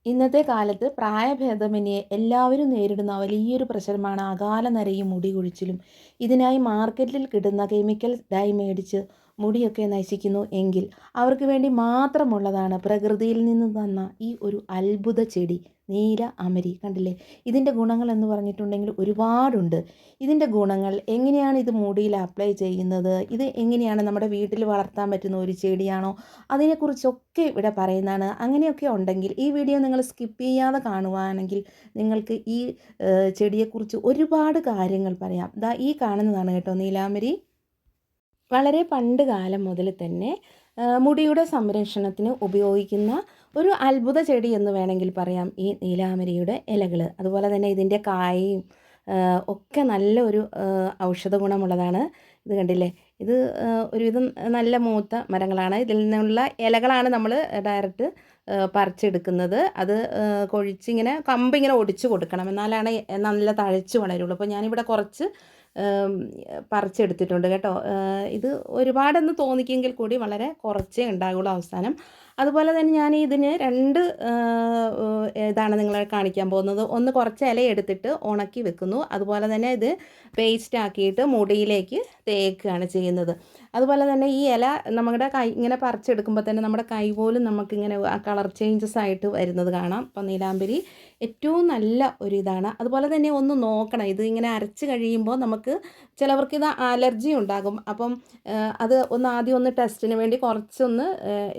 ഇന്നത്തെ കാലത്ത് പ്രായഭേദമന്യേ എല്ലാവരും നേരിടുന്ന വലിയൊരു പ്രശ്നമാണ് അകാലനരയും മുടി കൊഴിച്ചിലും. ഇതിനായി മാർക്കറ്റിൽ കിട്ടുന്ന കെമിക്കൽ ഡൈ മേടിച്ച് മുടിയൊക്കെ നശിക്കുന്നു എങ്കിൽ അവർക്ക് വേണ്ടി മാത്രമുള്ളതാണ് പ്രകൃതിയിൽ നിന്ന് തന്ന ഈ ഒരു അത്ഭുത ചെടി നീല അമരി. കണ്ടില്ലേ, ഇതിൻ്റെ ഗുണങ്ങൾ എന്ന് പറഞ്ഞിട്ടുണ്ടെങ്കിൽ ഒരുപാടുണ്ട്. ഇതിൻ്റെ ഗുണങ്ങൾ എങ്ങനെയാണ് ഇത് മുടിയിൽ അപ്ലൈ ചെയ്യുന്നത്, ഇത് എങ്ങനെയാണ് നമ്മുടെ വീട്ടിൽ വളർത്താൻ പറ്റുന്ന ഒരു ചെടിയാണോ, അതിനെക്കുറിച്ചൊക്കെ ഇവിടെ പറയുന്നതാണ്. അങ്ങനെയൊക്കെ ഉണ്ടെങ്കിൽ ഈ വീഡിയോ നിങ്ങൾ സ്കിപ്പ് ചെയ്യാതെ കാണുവാണെങ്കിൽ നിങ്ങൾക്ക് ഈ ചെടിയെക്കുറിച്ച് ഒരുപാട് കാര്യങ്ങൾ പറയാം. ദാ ഈ കാണുന്നതാണ് കേട്ടോ നീലാംബരി. വളരെ പണ്ട് കാലം മുതൽ തന്നെ മുടിയുടെ സംരക്ഷണത്തിന് ഉപയോഗിക്കുന്ന ഒരു അത്ഭുത ചെടി എന്ന് വേണമെങ്കിൽ പറയാം ഈ നീലാംബരിയുടെ ഇലകൾ. അതുപോലെ തന്നെ ഇതിൻ്റെ കായയും ഒക്കെ നല്ല ഒരു ഔഷധ ഗുണമുള്ളതാണ്. ഇത് കണ്ടില്ലേ, ഇത് ഒരുവിധം നല്ല മൂത്ത മരങ്ങളാണ്. ഇതിൽ നിന്നുള്ള ഇലകളാണ് നമ്മൾ ഡയറക്റ്റ് പറിച്ചെടുക്കുന്നത്. അത് കൊഴിച്ചിങ്ങനെ കമ്പിങ്ങനെ ഒടിച്ചു കൊടുക്കണം, എന്നാലാണ് നല്ല തഴച്ച് വളരുള്ളൂ. അപ്പോൾ ഞാനിവിടെ കുറച്ച് പറിച്ചെടുത്തിട്ടുണ്ട് കേട്ടോ. ഇത് ഒരുപാടെന്ന് തോന്നിക്കെങ്കിൽ കൂടി വളരെ കുറച്ചേ ഉണ്ടാകുള്ളൂ അവസാനം. അതുപോലെ തന്നെ ഞാൻ ഇതിന് രണ്ട് ഇതാണ് നിങ്ങളെ കാണിക്കാൻ പോകുന്നത്. ഒന്ന് കുറച്ച് ഇല എടുത്തിട്ട് ഉണക്കി വെക്കുന്നു. അതുപോലെ തന്നെ ഇത് പേസ്റ്റ് ആക്കിയിട്ട് മുടിയിലേക്ക് തേക്കുകയാണ് ചെയ്യുന്നത്. അതുപോലെ തന്നെ ഈ ഇല നമ്മുടെ കൈ ഇങ്ങനെ പറിച്ചെടുക്കുമ്പോൾ തന്നെ നമ്മുടെ കൈ പോലും നമുക്കിങ്ങനെ കളർ ചേഞ്ചസ് ആയിട്ട് വരുന്നത് കാണാം. അപ്പം നീലാംബരി ഏറ്റവും നല്ല ഒരു ഇതാണ്. അതുപോലെ തന്നെ ഒന്ന് നോക്കണം, ഇത് ഇങ്ങനെ അരച്ച് കഴിയുമ്പോൾ നമുക്ക് ചിലവർക്ക് ഇത് അലർജി ഉണ്ടാകും. അപ്പം അത് ഒന്ന് ആദ്യം ഒന്ന് ടെസ്റ്റിന് വേണ്ടി കുറച്ചൊന്ന്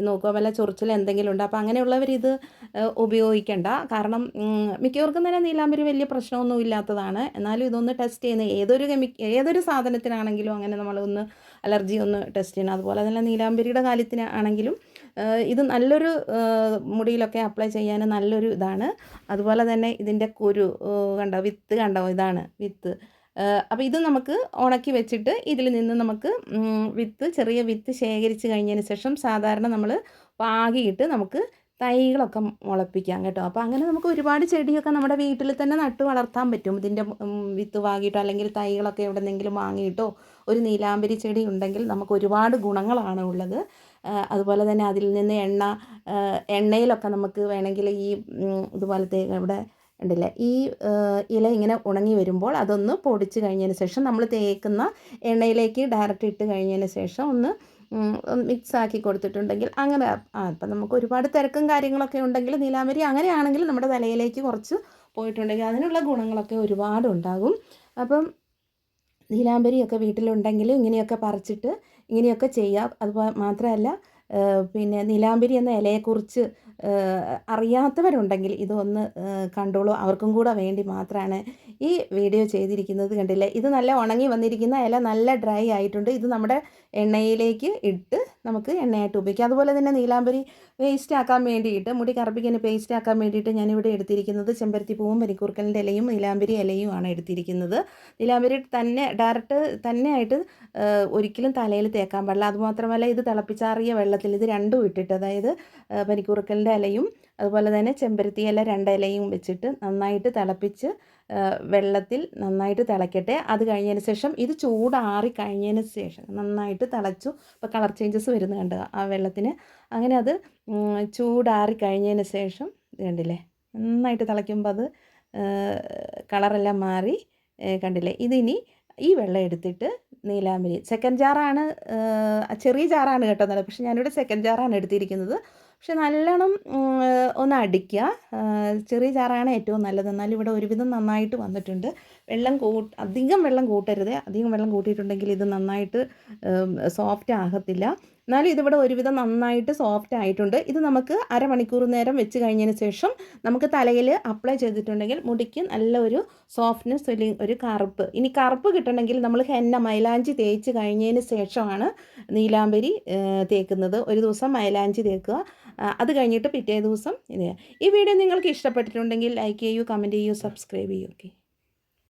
നോക്കുക, വല്ല ചൊറിച്ചിൽ എന്തെങ്കിലും ഉണ്ട്. അപ്പോൾ അങ്ങനെയുള്ളവർ ഇത് ഉപയോഗിക്കേണ്ട. കാരണം മിക്കവർക്കും തന്നെ നീലാംബരി വലിയ പ്രശ്നമൊന്നും ഇല്ലാത്തതാണ്. എന്നാലും ഇതൊന്ന് ടെസ്റ്റ് ചെയ്യുന്ന ഏതൊരു സാധനത്തിനാണെങ്കിലും അങ്ങനെ നമ്മളൊന്ന് അലർജി ഒന്ന് ടെസ്റ്റ് ചെയ്യണം. അതുപോലെ തന്നെ നീലാംബരിയുടെ കാര്യത്തിന് ആണെങ്കിലും ഇത് നല്ലൊരു മുടിയിലൊക്കെ അപ്ലൈ ചെയ്യാൻ നല്ലൊരു ഇതാണ്. അതുപോലെ തന്നെ ഇതിൻ്റെ കുരു കണ്ടോ, വിത്ത് കണ്ടോ, ഇതാണ് വിത്ത്. അപ്പോൾ ഇത് നമുക്ക് ഉണക്കി വെച്ചിട്ട് ഇതിൽ നിന്ന് നമുക്ക് ചെറിയ വിത്ത് ശേഖരിച്ച് കഴിഞ്ഞതിന് ശേഷം സാധാരണ നമ്മൾ പാകിയിട്ട് നമുക്ക് തൈകളൊക്കെ മുളപ്പിക്കാം കേട്ടോ. അപ്പോൾ അങ്ങനെ നമുക്ക് ഒരുപാട് ചെടിയൊക്കെ നമ്മുടെ വീട്ടിൽ തന്നെ നട്ട് വളർത്താൻ പറ്റും. ഇതിൻ്റെ വിത്ത് വാങ്ങിയിട്ടോ അല്ലെങ്കിൽ തൈകളൊക്കെ എവിടെന്നെങ്കിലും വാങ്ങിയിട്ടോ ഒരു നീലാംബരി ചെടി ഉണ്ടെങ്കിൽ നമുക്ക് ഒരുപാട് ഗുണങ്ങളാണ് ഉള്ളത്. അതുപോലെ തന്നെ അതിൽ നിന്ന് എണ്ണയിലൊക്കെ നമുക്ക് വേണമെങ്കിൽ ഈ ഇതുപോലത്തെ ഇവിടെ ഉണ്ടല്ലേ, ഈ ഇല ഇങ്ങനെ ഉണങ്ങി വരുമ്പോൾ അതൊന്ന് പൊടിച്ച് കഴിഞ്ഞതിന് ശേഷം നമ്മൾ തേക്കുന്ന എണ്ണയിലേക്ക് ഡയറക്റ്റ് ഇട്ട് കഴിഞ്ഞതിന് ശേഷം ഒന്ന് മിക്സ് ആക്കി കൊടുത്തിട്ടുണ്ടെങ്കിൽ അങ്ങനെ ഇപ്പം നമുക്ക് ഒരുപാട് തിരക്കും കാര്യങ്ങളൊക്കെ ഉണ്ടെങ്കിൽ നീലാംബരി അങ്ങനെയാണെങ്കിൽ നമ്മുടെ തലയിലേക്ക് കുറച്ച് പോയിട്ടുണ്ടെങ്കിൽ അതിനുള്ള ഗുണങ്ങളൊക്കെ ഒരുപാടുണ്ടാകും. അപ്പം നീലാംബരിയൊക്കെ വീട്ടിലുണ്ടെങ്കിൽ ഇങ്ങനെയൊക്കെ പറിച്ചിട്ട് ഇങ്ങനെയൊക്കെ ചെയ്യാം. അത് മാത്രമല്ല പിന്നെ നീലാംബരി എന്ന ഇലയെക്കുറിച്ച് അറിയാത്തവരുണ്ടെങ്കിൽ ഇതൊന്ന് കണ്ടോളൂ. അവർക്കും കൂടെ വേണ്ടി മാത്രമാണ് ഈ വീഡിയോ ചെയ്തിരിക്കുന്നത്. കണ്ടില്ലേ, ഇത് നല്ല ഉണങ്ങി വന്നിരിക്കുന്ന ഇല നല്ല ഡ്രൈ ആയിട്ടുണ്ട്. ഇത് നമ്മുടെ എണ്ണയിലേക്ക് ഇട്ട് നമുക്ക് എണ്ണയായിട്ട് ഉപയോഗിക്കാം. അതുപോലെ തന്നെ നീലാംബരി പേസ്റ്റ് ആക്കാൻ വേണ്ടിയിട്ട്, മുടി കറുപ്പിക്കാൻ പേസ്റ്റ് ആക്കാൻ വേണ്ടിയിട്ട് ഞാനിവിടെ എടുത്തിരിക്കുന്നത് ചെമ്പരത്തിപ്പൂവും പനിക്കൂർക്കലിൻ്റെ ഇലയും നീലാംബരി ഇലയുമാണ് എടുത്തിരിക്കുന്നത്. നീലാംബരി തന്നെ ഡയറക്റ്റ് തന്നെയായിട്ട് ഒരിക്കലും തലയിൽ തേക്കാൻ പാടില്ല. അതുമാത്രമല്ല ഇത് തിളപ്പിച്ചാറിയ വെള്ളത്തിൽ ഇത് രണ്ടും ഇട്ടിട്ട്, അതായത് പനിക്കൂർക്കലിൻ്റെ ഇലയും അതുപോലെ തന്നെ ചെമ്പരത്തി ഇല 2 ഇലയും വെച്ചിട്ട് നന്നായിട്ട് തിളപ്പിച്ച് വെള്ളത്തിൽ നന്നായിട്ട് തിളയ്ക്കട്ടെ. അത് കഴിഞ്ഞതിന് ശേഷം ഇത് ചൂടാറി കഴിഞ്ഞതിന് ശേഷം നന്നായിട്ട് തിളച്ചു. ഇപ്പോൾ കളർ ചേഞ്ചസ് വരുന്നത് കണ്ടോ ആ വെള്ളത്തിന്. അങ്ങനെ അത് ചൂടാറി കഴിഞ്ഞതിന് ശേഷം കണ്ടില്ലേ, നന്നായിട്ട് തിളയ്ക്കുമ്പോൾ അത് കളറെല്ലാം മാറി. കണ്ടില്ലേ, ഇതിനി ഈ വെള്ളം എടുത്തിട്ട് നീലാംബരി സെക്കൻഡ് ജാറാണ്, ചെറിയ ജാറാണ് കേട്ടോ നല്ല, പക്ഷെ ഞാനിവിടെ സെക്കൻഡ് ജാറാണ് എടുത്തിരിക്കുന്നത്. പക്ഷെ നല്ലോണം ഒന്ന് അടിക്കുക. ചെറിയ ജാറാണ് ഏറ്റവും നല്ലത്. എന്നാലും ഇവിടെ ഒരുവിധം നന്നായിട്ട് വന്നിട്ടുണ്ട്. അധികം വെള്ളം കൂട്ടരുത്. അധികം വെള്ളം കൂട്ടിയിട്ടുണ്ടെങ്കിൽ ഇത് നന്നായിട്ട് സോഫ്റ്റ് ആകത്തില്ല. എന്നാലും ഇതിവിടെ ഒരുവിധം നന്നായിട്ട് സോഫ്റ്റ് ആയിട്ടുണ്ട്. ഇത് നമുക്ക് അരമണിക്കൂർ നേരം വെച്ച് കഴിഞ്ഞതിന് ശേഷം നമുക്ക് തലയിൽ അപ്ലൈ ചെയ്തിട്ടുണ്ടെങ്കിൽ മുടിക്ക് നല്ല ഒരു സോഫ്റ്റ്നെസ്, ഒരു കറുപ്പ്. ഇനി കറുപ്പ് കിട്ടണമെങ്കിൽ നമ്മൾ മൈലാഞ്ചി തേച്ച് കഴിഞ്ഞതിന് ശേഷമാണ് നീലാംബരി തേക്കുന്നത്. ഒരു ദിവസം മൈലാഞ്ചി തേക്കുക, അത് കഴിഞ്ഞിട്ട് പിറ്റേ ദിവസം ഇത്. ഈ വീഡിയോ നിങ്ങൾക്ക് ഇഷ്ടപ്പെട്ടിട്ടുണ്ടെങ്കിൽ ലൈക്ക് ചെയ്യൂ, കമൻറ്റ് ചെയ്യൂ, സബ്സ്ക്രൈബ് ചെയ്യൂ. ഓക്കെ.